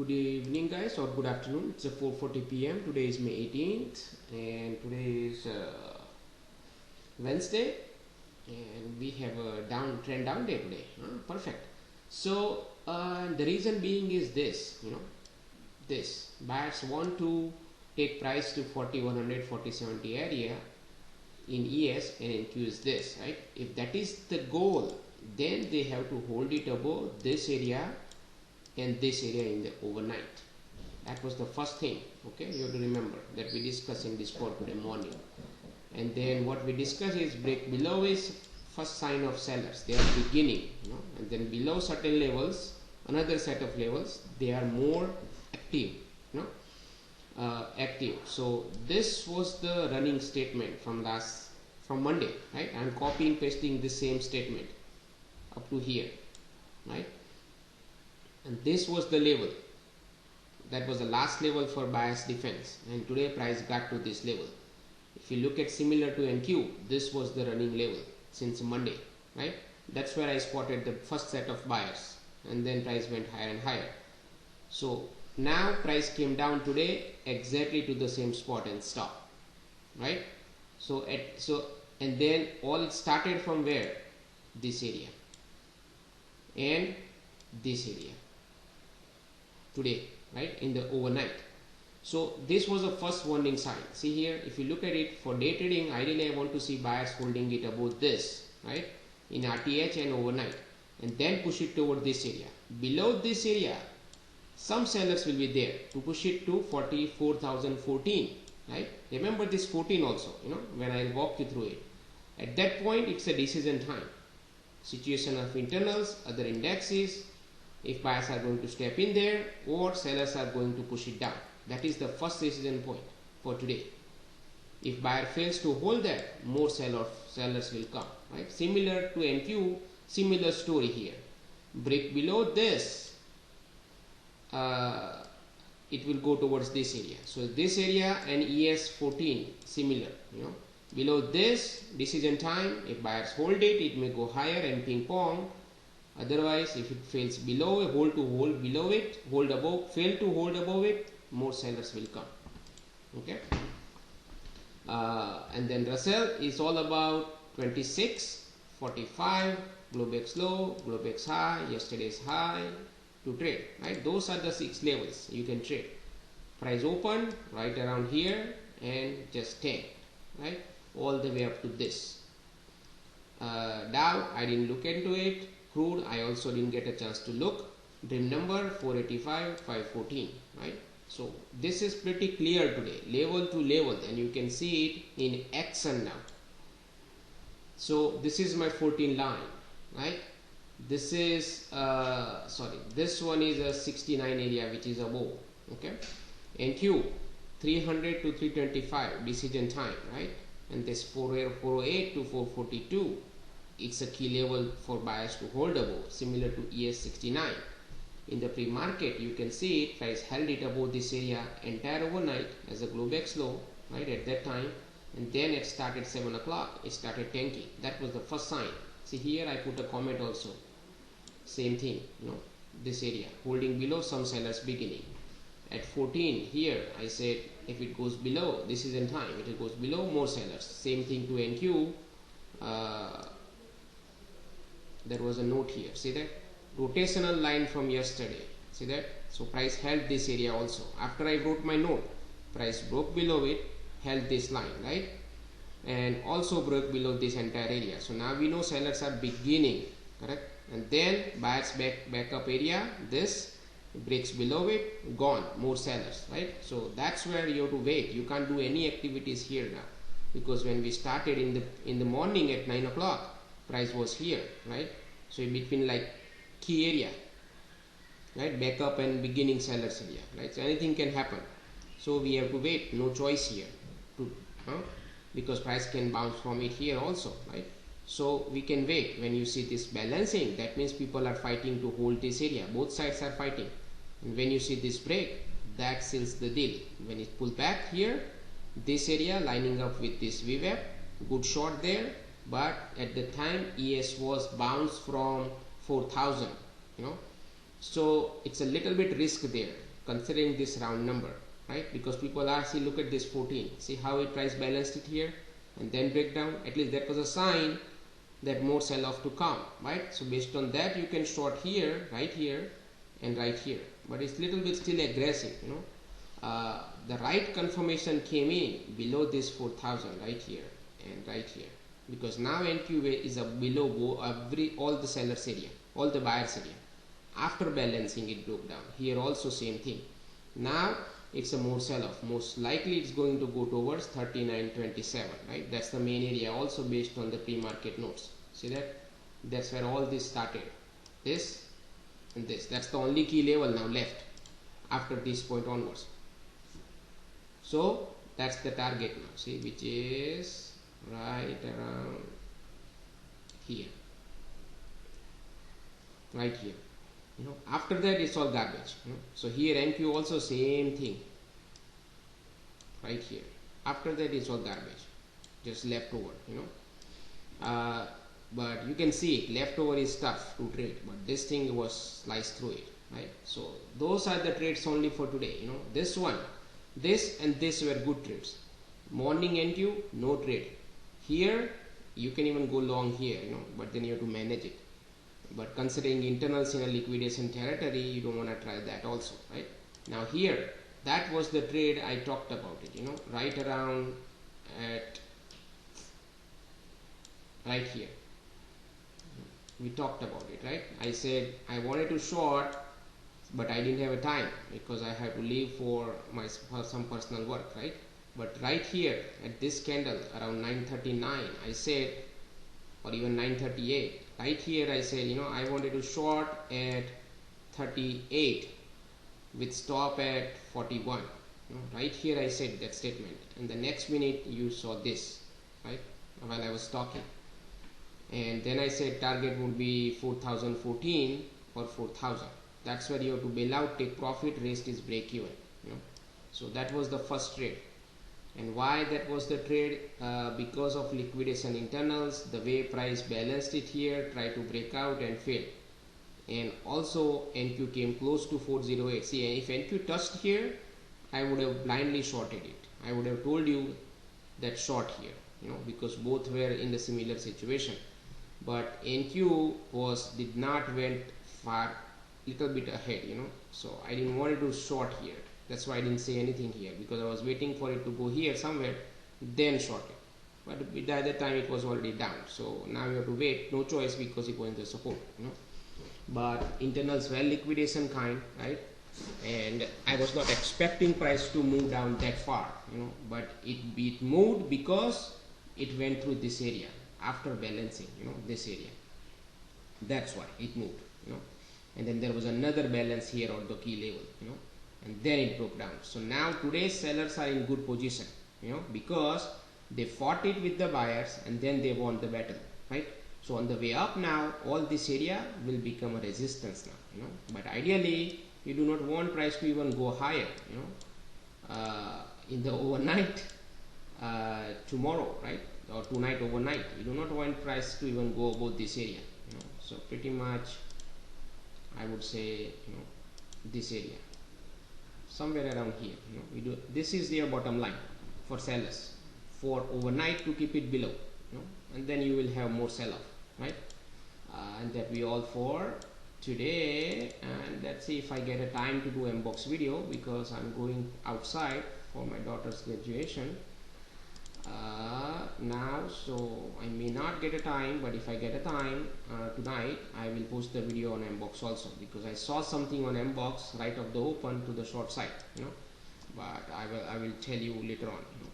Good evening guys, or good afternoon. It's 4:40 p.m. Today is May 18th and today is Wednesday, and we have a trend down day today. Perfect. So the reason being is this, this buyers want to take price to 4100 4070 area in ES, and in Q is this, right? If that is the goal, then they have to hold it above this area and this area in the overnight. That was the first thing. Okay, you have to remember that we discussed in this call today morning. And then what we discuss is break below is first sign of sellers. They are beginning, and then below certain levels, another set of levels, they are more active, active. So this was the running statement from Monday, right? I'm copying pasting the same statement up to here, right? And this was the level. That was the last level for buyer's defense, and today price got to this level. If you look at similar to NQ, this was the running level since Monday, right? That's where I spotted the first set of buyers, and then price went higher and higher. So now price came down today exactly to the same spot and stopped, right? And then all started from where? This area and this area today, right, in the overnight. So this was the first warning sign. See here, if you look at it for day trading, ideally I want to see buyers holding it above this, right, in RTH and overnight, and then push it toward this area. Below this area, some sellers will be there to push it to 44,014, right? Remember this 14 also, when I walk you through it. At that point, it's a decision time. Situation of internals, other indexes, if buyers are going to step in there or sellers are going to push it down. That is the first decision point for today. If buyer fails to hold that, more sellers will come, right? Similar to NQ, similar story here. Break below this, it will go towards this area. So this area and ES 14 similar, below this decision time. If buyers hold it, it may go higher and ping pong. Otherwise, if it fails below, hold below it, hold above, fail to hold above it, more sellers will come. Okay. And then Russell is all about 26, 45, Globex low, Globex high, yesterday's high to trade, right? Those are the 6 levels you can trade. Price open right around here and just tanked, right, all the way up to this. Dow, I didn't look into it. Crude, I also didn't get a chance to look. Dream number 485, 514, right? So this is pretty clear today, level to level, and you can see it in action now. So this is my 14 line, right? This is this one is a 69 area which is above. Okay, NQ 300 to 325 decision time, right? And this 408 to 442, it's a key level for buyers to hold above, similar to ES 69. In the pre-market, you can see it, price held it above this area entire overnight as a Globex low, right, at that time, and then it started 7 o'clock, it started tanking. That was the first sign. See here, I put a comment also, same thing, this area holding below, some sellers beginning. At 14 here, I said if it goes below, this is in time, if it goes below, more sellers. Same thing to NQ. There was a note here, see that rotational line from yesterday, see that? So price held this area also. After I wrote my note, price broke below it, held this line, right, and also broke below this entire area. So now we know sellers are beginning, correct? And then buyers back up area, this breaks below it, gone, more sellers, right? So that's where you have to wait. You can't do any activities here now, because when we started in the morning at 9 o'clock, price was here, right? So in between, like, key area, right, back up and beginning sellers area, right? So anything can happen. So we have to wait, no choice here because price can bounce from it here also, right? So we can wait. When you see this balancing, that means people are fighting to hold this area. Both sides are fighting. And when you see this break, that seals the deal. When it pull back here, this area lining up with this VWAP, good short there. But at the time, ES was bounced from 4,000, so it's a little bit risk there. considering this round number, right? Because people are, see, look at this 14, see how it price balanced it here and then break down. At least that was a sign that more sell off to come, right? So based on that you can short here, right here and right here, but it's little bit still aggressive, you know. The right confirmation came in below this 4,000 right here and right here, because now NQ is a below all the sellers area, all the buyers area. After balancing it broke down. Here also same thing. Now it's a more sell off. Most likely it's going to go towards 39.27, right? That's the main area also based on the pre-market notes. See that? That's where all this started. This and this. That's the only key level now left after this point onwards. So that's the target now. See, which is right around here. Right here. You know, after that it's all garbage, you know. So here NQ also same thing right here. After that it's all garbage, just leftover, you know. But you can see it, leftover is tough to trade, but this thing was sliced through it, right? So those are the trades only for today, you know. This one, this and this were good trades. Morning NQ, no trade. Here you can even go long here, you know, but then you have to manage it. But considering internals in a liquidation territory, you don't want to try that also, right? Now here, that was the trade I talked about it, you know, right around at right here. We talked about it, right? I said I wanted to short, but I didn't have a time because I had to leave for some personal work, right? But right here at this candle around 9:39, I said, or even 9:38, right here I said, you know, I wanted to short at 38 with stop at 41. You know, right here I said that statement, and the next minute you saw this, right, while I was talking. And then I said target would be 4014 or 4000. That's where you have to bail out, take profit, rest is break even, you know. So that was the first trade. And why that was the trade? Because of liquidation internals, the way price balanced it here, tried to break out and failed. And also NQ came close to 408. See, if NQ touched here, I would have blindly shorted it. I would have told you that short here, you know, because both were in the similar situation. But NQ did not went far, little bit ahead, you know. So I didn't want to short here. That's why I didn't say anything here, because I was waiting for it to go here somewhere, then short it. But by the other time it was already down. So now you have to wait, no choice, because it was in the support, you know. But internals were liquidation kind, right? And I was not expecting price to move down that far, you know. But it moved because it went through this area after balancing, you know, this area. That's why it moved, you know. And then there was another balance here on the key level, you know. And then it broke down. So now today's sellers are in good position, you know, because they fought it with the buyers and then they won the battle, right? So on the way up now, all this area will become a resistance now, you know. But ideally, you do not want price to even go higher, you know, in the overnight tomorrow, right? Or tonight overnight. You do not want price to even go above this area, you know. So pretty much, I would say, you know, this area. Somewhere around here, you know, this is their bottom line for sellers, for overnight to keep it below, you know, and then you will have more sell off, right? And that we all for today. And let's see if I get a time to do unbox video, because I'm going outside for my daughter's graduation now, so I may not get a time, but if I get a time tonight, I will post the video on unbox also, because I saw something on unbox right off the open to the short side, you know. But I will tell you later on, you know.